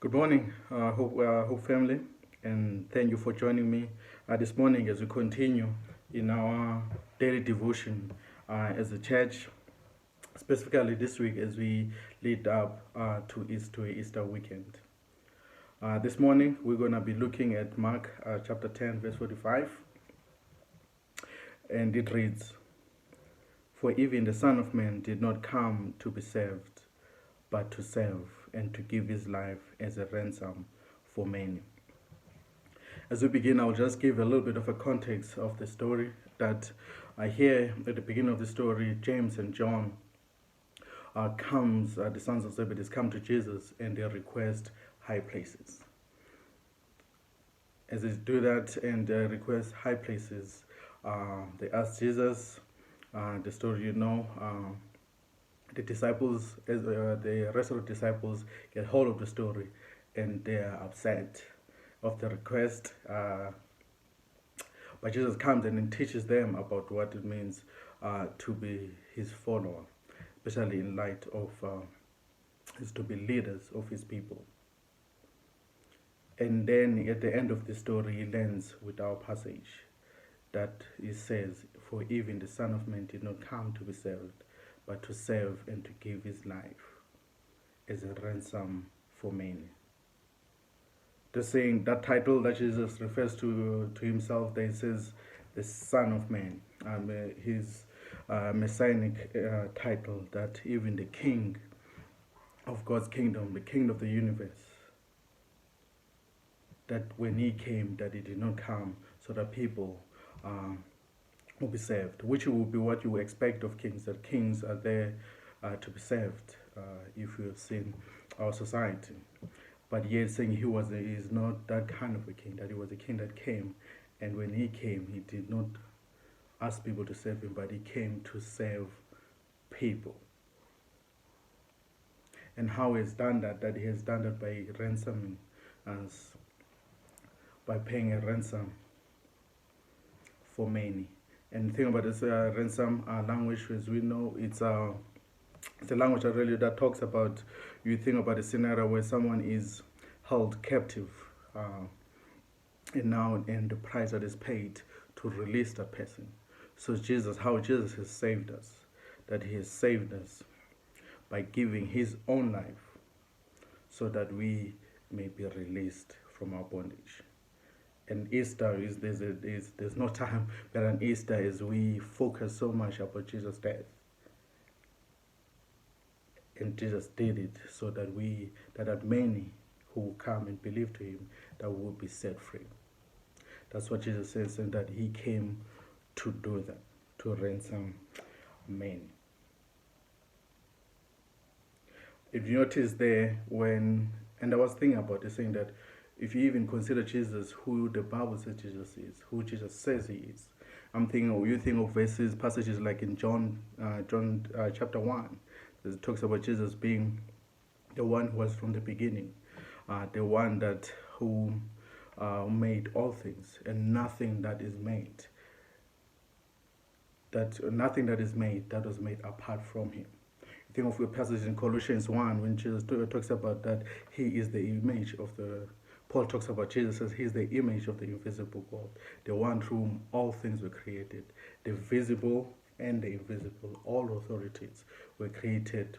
Good morning, Hope family, and thank you for joining me this morning as we continue in our daily devotion as a church, specifically this week as we lead up to Easter weekend. This morning we're going to be looking at Mark chapter 10, verse 45, and it reads, "For even the Son of Man did not come to be served, but to serve and to give his life as a ransom for many." As we begin, I'll just give a little bit of a context of the story that I hear at the beginning of the story. James and John the sons of Zebedee come to Jesus and they request high places. As they do that and request high places, they ask Jesus, the story the disciples, the rest of the disciples get hold of the story and they are upset of the request. But Jesus comes and then teaches them about what it means to be his follower, especially in light of is to be leaders of his people. And then at the end of the story, he ends with our passage that he says, "For even the Son of Man did not come to be served, but to serve and to give his life as a ransom for many." The saying, that title that Jesus refers to himself, there says the Son of Man, his messianic title, that even the King of God's kingdom, the King of the universe, that when he came, that he did not come so that people will be saved, which will be what you expect of kings, that kings are there to be saved, if you have seen our society. But yet saying he is not that kind of a king, that he was a king that came, and when he came, he did not ask people to serve him, but he came to save people. And how he has done that he has done that by ransoming us, by paying a ransom for many. And the thing about this ransom language, as we know, it's a language that talks about, you think about a scenario where someone is held captive, and the price that is paid to release that person. So how Jesus has saved us, that he has saved us by giving his own life so that we may be released from our bondage. And Easter there's no time, but on Easter as we focus so much about Jesus' death. And Jesus did it so that many who come and believe to him, that will be set free. That's what Jesus says, and that he came to do that, to ransom many. If you notice there, and I was thinking about this, saying that if you even consider Jesus, who the Bible says Jesus is, who Jesus says he is, you think of passages like in John chapter 1, it talks about Jesus being the one who was from the beginning, the one who made all things, and nothing that is made that was made apart from him. You think of a passage in Colossians 1 when Jesus talks about that he is the image of Paul talks about Jesus as he's the image of the invisible God, the one through whom all things were created, the visible and the invisible, all authorities were created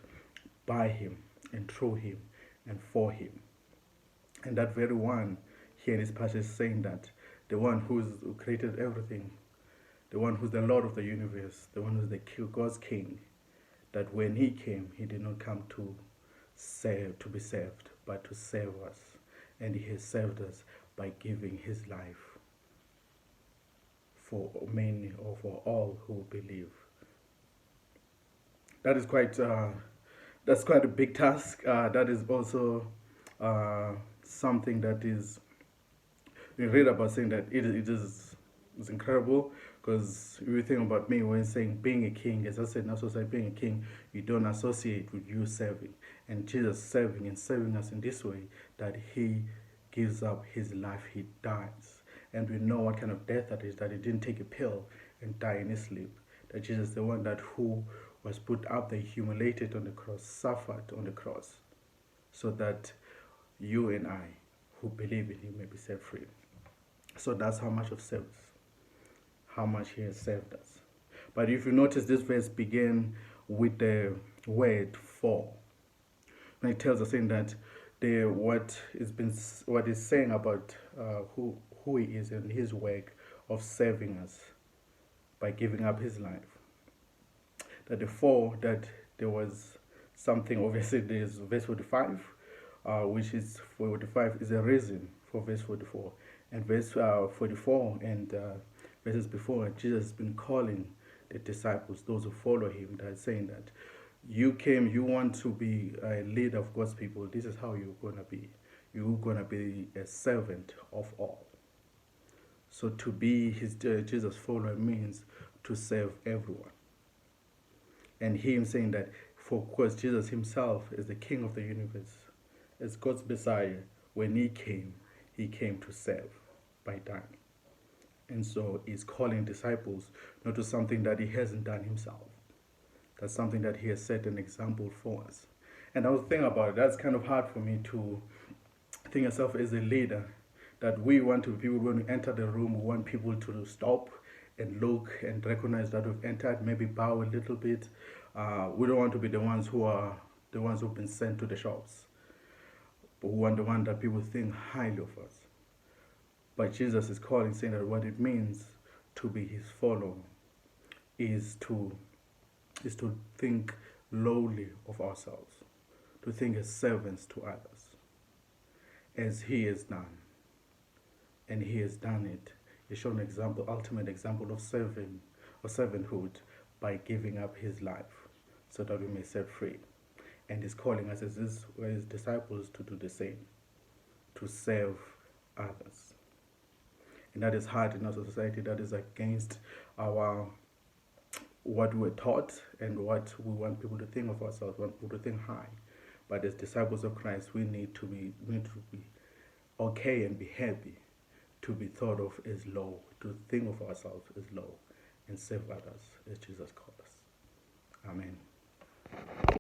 by him and through him and for him. And that very one here in this passage is saying that the one who created everything, the one who's the Lord of the universe, the one who's God's king, that when he came, he did not come to be saved, but to save us. And he has saved us by giving his life for many or for all who believe. That is quite a big task. That is also something that is, we read about, saying that it is incredible, because if you think about me when saying being a king, as I said, not so being a king, you don't associate with you serving. And Jesus serving us in this way, that he gives up his life, he dies. And we know what kind of death that is, that he didn't take a pill and die in his sleep. That Jesus, the one who was put up there, humiliated on the cross, suffered on the cross, so that you and I who believe in him may be set free. So that's how much of service, how much he has saved us. But if you notice, this verse began with the word for. And it tells us saying that what is saying about who he is and his work of saving us by giving up his life. That the for, that there was something, obviously there's verse 45, which is 45 is a reason for verse 44. And verse 44 and verses before, Jesus has been calling the disciples, those who follow him, that saying that you want to be a leader of God's people, this is how you're going to be. You're going to be a servant of all. So to be his Jesus follower means to serve everyone. And him saying that, for of course, Jesus himself is the King of the universe, as God's Messiah. When he came to serve by dying. And so he's calling disciples not to something that he hasn't done himself. That's something that he has set an example for us. And I was thinking about it, that's kind of hard for me to think yourself as a leader, that we want to, people when we enter the room, we want people to stop and look and recognize that we've entered, maybe bow a little bit. We don't want to be the ones who've been sent to the shops, but we want the one that people think highly of us. But Jesus is calling, saying that what it means to be his follower is to think lowly of ourselves, to think as servants to others, as he has done. And he has done it. He's shown an example, ultimate example of serving or servanthood by giving up his life so that we may set free. And he's calling us as his disciples to do the same, to serve others. And that is hard in our society. That is against what we're taught and what we want people to think of ourselves, we want people to think high. But as disciples of Christ, we need to be okay and be happy to be thought of as low, to think of ourselves as low, and serve others as Jesus called us. Amen.